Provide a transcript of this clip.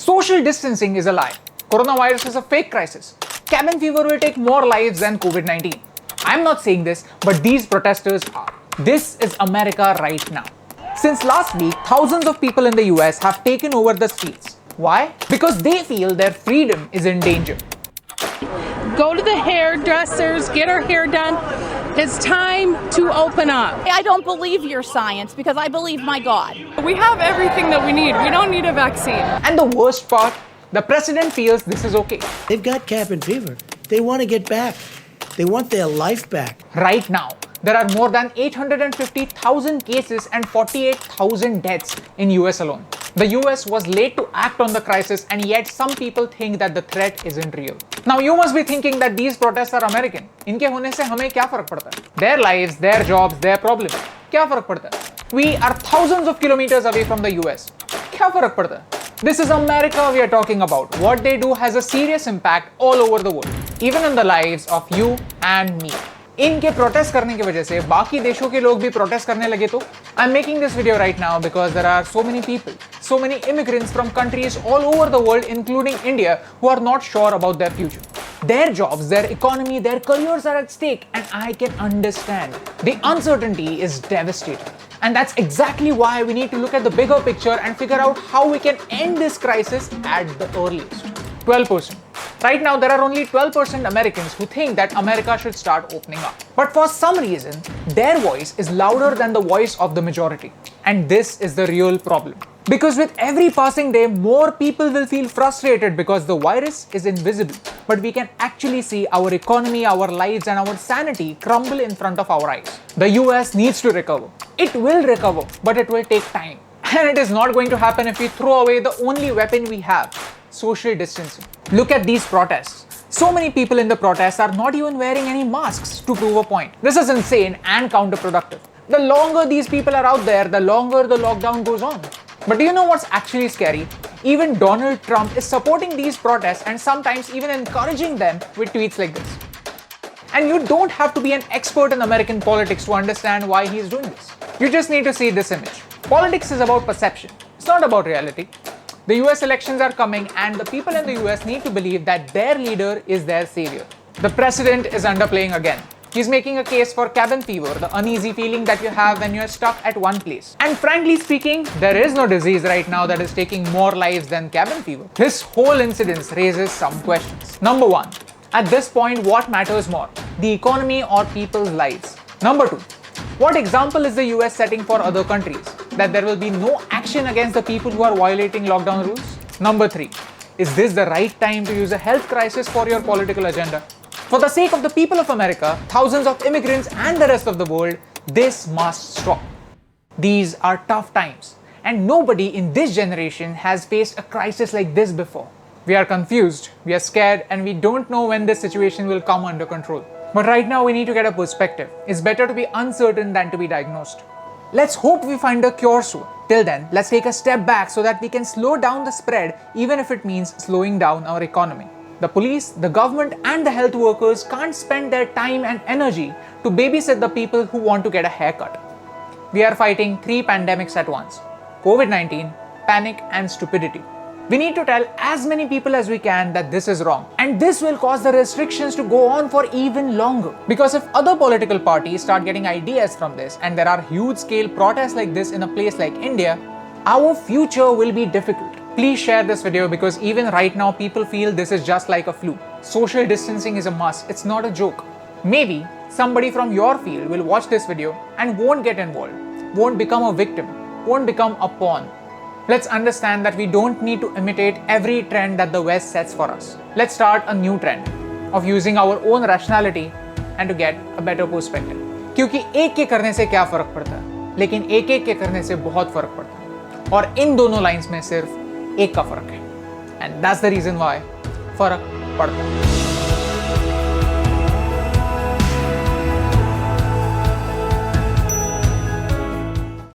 Social distancing is a lie. Coronavirus is a fake crisis. Cabin fever will take more lives than COVID-19. I'm not saying this, but these protesters are. This is America right now. Since last week, thousands of people in the US have taken over the streets. Why? Because they feel their freedom is in danger. Go to the hairdressers, get our hair done. It's time to open up. I don't believe your science because I believe my God. We have everything that we need. We don't need a vaccine. And the worst part, the president feels this is okay. They've got cabin fever. They want to get back. They want their life back. Right now, there are more than 850,000 cases and 48,000 deaths in US alone. The US was late to act on the crisis, and yet some people think that the threat isn't real. Now you must be thinking that these protests are American. इनके होने से हमें क्या फर्क पड़ता है? Their lives, their jobs, their problem. क्या फर्क पड़ता है? We are thousands of kilometers away from the US. क्या फर्क पड़ता है? This is America we are talking about. What they do has a serious impact all over the world, even in the lives of you and me. इनके protest करने की वजह से बाकी देशों के लोग भी प्रोटेस्ट करने लगे तो I am making this video right now because there are so many people, so many immigrants from countries all over the world, including India, who are not sure about their future. Their jobs, their economy, their careers are at stake, and I can understand. The uncertainty is devastating. And that's exactly why we need to look at the bigger picture and figure out how we can end this crisis at the earliest. 12%. Right now, there are only 12% Americans who think that America should start opening up. But for some reason, their voice is louder than the voice of the majority. And this is the real problem. Because with every passing day, more people will feel frustrated because the virus is invisible. But we can actually see our economy, our lives, and our sanity crumble in front of our eyes. The US needs to recover. It will recover, but it will take time. And it is not going to happen if we throw away the only weapon we have: social distancing. Look at these protests. So many people in the protests are not even wearing any masks to prove a point. This is insane and counterproductive. The longer these people are out there, the longer the lockdown goes on. But do you know what's actually scary? Even Donald Trump is supporting these protests and sometimes even encouraging them with tweets like this. And you don't have to be an expert in American politics to understand why he's doing this. You just need to see this image. Politics is about perception. It's not about reality. The US elections are coming, and the people in the US need to believe that their leader is their savior. The president is underplaying again. He's making a case for cabin fever, the uneasy feeling that you have when you're stuck at one place. And frankly speaking, there is no disease right now that is taking more lives than cabin fever. This whole incident raises some questions. Number one, at this point, what matters more, the economy or people's lives? Number two, what example is the US setting for other countries? That there will be no action against the people who are violating lockdown rules? Number three, is this the right time to use a health crisis for your political agenda? For the sake of the people of America, thousands of immigrants, and the rest of the world, this must stop. These are tough times, and nobody in this generation has faced a crisis like this before. We are confused, we are scared, and we don't know when this situation will come under control. But right now we need to get a perspective. It's better to be uncertain than to be diagnosed. Let's hope we find a cure soon. Till then, let's take a step back so that we can slow down the spread, even if it means slowing down our economy. The police, the government, and the health workers can't spend their time and energy to babysit the people who want to get a haircut. We are fighting three pandemics at once: COVID-19, panic, and stupidity. We need to tell as many people as we can that this is wrong, and this will cause the restrictions to go on for even longer. Because if other political parties start getting ideas from this, and there are huge scale protests like this in a place like India, our future will be difficult. Please share this video, because even right now people feel this is just like a flu. Social distancing is a must, it's not a joke. Maybe somebody from your field will watch this video and won't get involved, won't become a victim, won't become a pawn. Let's understand that we don't need to imitate every trend that the West sets for us. Let's start a new trend of using our own rationality and to get a better perspective. क्योंकि एक के करने से क्या फर्क पड़ता है, लेकिन एक एक के करने से बहुत फर्क पड़ता है, और इन दोनों लाइंस में सिर्फ एक का फर्क है, and that's the reason why फर्क पड़ता है.